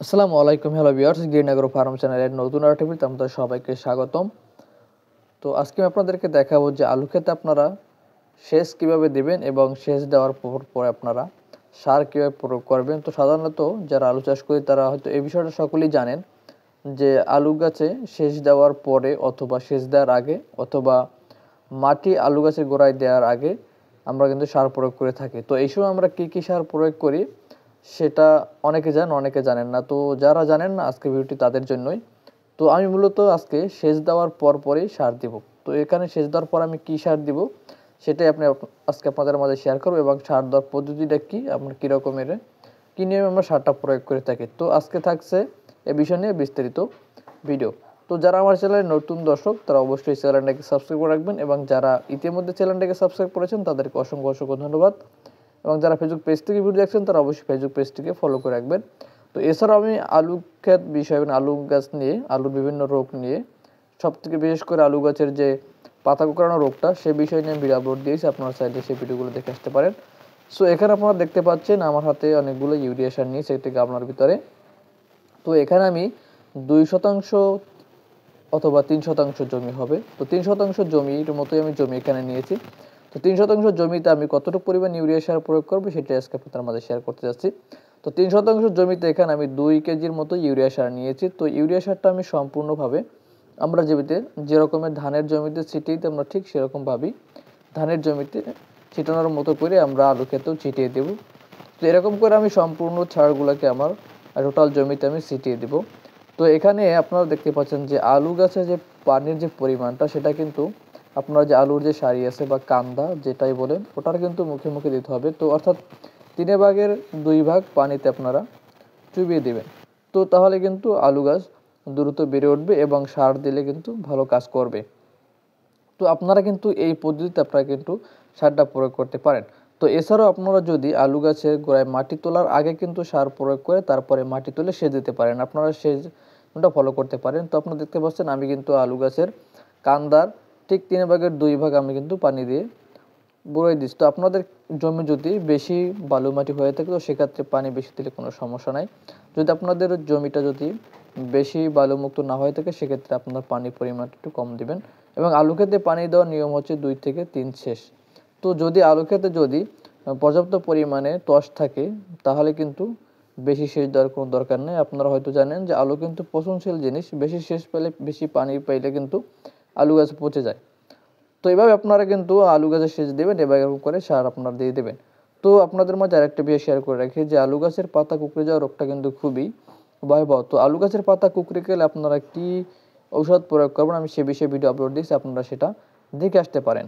আসসালামু আলাইকুম, hello viewers, green agro farm চ্যানেলের নতুন আরেকটি ভিডিওতে আপনাদের সবাইকে স্বাগতম। তো আজকে আমি আপনাদেরকে দেখাবো যে আলু ক্ষেতে আপনারা সেচ কিভাবে দিবেন এবং সেচ দেওয়ার পরে আপনারা সার কিভাবে প্রয়োগ করবেন। তো সাধারণত যারা আলু চাষ করে তারা হয়তো এই বিষয়টা সকলেই জানেন যে আলু গাছে সেচ দেওয়ার পরে অথবা সেচ দেওয়ার আগে অথবা মাটি আলু গাছের গোড়ায় দেওয়ার আগে আমরা কিন্তু সার প্রয়োগ করে থাকি। তো এই সময় আমরা কি সার প্রয়োগ করি সেটা অনেকে জানেন, অনেকে জানেন না। তো যারা জানেন না, আজকে ভিডিওটি তাদের জন্যই। তো আমি মূলত আজকে সেচ দেওয়ার পরই সার দিব। তো এখানে সেচ দেওয়ার পর আমি কি সার দিব সেটাই আজকে আপনাদের মাঝে শেয়ার করব, এবং সার দেওয়ার পদ্ধতিটা কি, আমরা কী রকমের কী নিয়মে আমরা সারটা প্রয়োগ করে থাকি। তো আজকে থাকছে এ বিষয় নিয়ে বিস্তারিত ভিডিও। তো যারা আমার চ্যানেলের নতুন দর্শক তারা অবশ্যই চ্যানেলটাকে সাবস্ক্রাইব করে রাখবেন, এবং যারা ইতিমধ্যে চ্যানেলটাকে সাবস্ক্রাইব করেছেন তাদেরকে অসংখ্য অসংখ্য ধন্যবাদ। এবং যারা ফেসবুক পেজ থেকে ভিডিও দেখছেন তারা অবশ্যই ফেসবুক পেজটিকে ফলো করে রাখবেন। তো এছাড়াও আমি আলু ক্ষেত বিষয় এবং আলু গাছ নিয়ে, আলুর বিভিন্ন রোগ নিয়ে, সবথেকে বিশেষ করে আলু গাছের যে পাতা কুঁকড়ানো রোগটা সে বিষয় নিয়ে ভিডিও আপলোড দিয়েছি, আপনারা চাইলে সেই ভিডিওগুলো দেখে আসতে পারেন। সো এখানে আপনারা দেখতে পাচ্ছেন আমার হাতে অনেকগুলো ইউরিয়া সার নিয়েছে একটি গামলার ভিতরে। তো এখানে আমি 2% অথবা 3% জমি হবে। তো 3% জমির মতোই আমি জমি এখানে নিয়েছি। তো 3% জমিতে আমি কতটুকু পরিমাণ ইউরিয়া সার প্রয়োগ করবো সেটা আজকে আপনাদের মাঝে শেয়ার করতে যাচ্ছি। তো 3% জমিতে এখানে আমি 2 কেজির মতো ইউরিয়া সার নিয়েছি। তো ইউরিয়া সারটা আমি সম্পূর্ণভাবে আমরা জমিতে যে রকমের ধানের জমিতে ছিটিয়ে দিই আমরা ঠিক সেরকমভাবেই ধানের জমিতে ছিটানোর মতো করে আমরা আলু ক্ষেতেও ছিটিয়ে দেব। তো এরকম করে আমি সম্পূর্ণ সারগুলোকে আমার টোটাল জমিতে আমি ছিটিয়ে দেব। তো এখানে আপনারা দেখতে পাচ্ছেন যে আলু গাছে যে পানির যে পরিমাণটা সেটা কিন্তু আপনার যে আলুর যে সারি আছে বা কান্দা যেটাই বলেন ওটার কিন্তু মুখে মুখে দিতে হবে। তো অর্থাৎ 3/2 পানিতে আপনারা চুবিয়ে দেবেন। তো তাহলে কিন্তু আলু গাছ দ্রুত বেড়ে উঠবে এবং সার দিলে কিন্তু ভালো কাজ করবে। তো আপনারা কিন্তু এই পদ্ধতিতে আপনারা কিন্তু সারটা প্রয়োগ করতে পারেন। তো এছাড়াও আপনারা যদি আলু গাছের গোড়ায় মাটি তোলার আগে কিন্তু সার প্রয়োগ করে তারপরে মাটি তুলে সেচ দিতে পারেন, আপনারা সেচটা ফলো করতে পারেন। তো আপনারা দেখতে পাচ্ছেন আমি কিন্তু আলু গাছের কান্দার ঠিক 3/2 আমি কিন্তু পানি দিয়ে বুড়িয়ে দিচ্ছি। তো আপনাদের জমি যদি বেশি বালু মাটি হয়ে থাকে তো সেক্ষেত্রে পানি বেশি দিলে কোনো সমস্যা নাই। যদি আপনাদের জমিটা যদি বেশি বালুমুক্ত না হয়ে থাকে সেক্ষেত্রে আপনার পানির পরিমাণটা একটু কম দিবেন। এবং আলু ক্ষেতে পানি দেওয়ার নিয়ম হচ্ছে 2 থেকে 3 সেচ। তো যদি আলু ক্ষেতে যদি পর্যাপ্ত পরিমাণে ত্বস থাকে তাহলে কিন্তু বেশি সেচ দেওয়ার কোনো দরকার নেই। আপনারা হয়তো জানেন যে আলু কিন্তু পচনশীল জিনিস, বেশি সেচ পেলে, বেশি পানি পাইলে কিন্তু আলু গাছ পচে যায়। তো এইভাবে আপনারা কিন্তু আলু গাছে সেচ দেবেন, এবার এরকম করে সার আপনারা দিয়ে দেবেন। তো আপনাদের মাঝে আরেকটা বিষয় শেয়ার করে রাখি যে আলু গাছের পাতা কুঁকড়ে যাওয়ার রোগটা কিন্তু খুবই ভয়াবহ। তো আলু গাছের পাতা কুঁকড়ে গেলে আপনারা কি ঔষধ প্রয়োগ করবেন আমি সে বিষয়ে ভিডিও আপলোড দিয়েছি, আপনারা সেটা দেখে আসতে পারেন।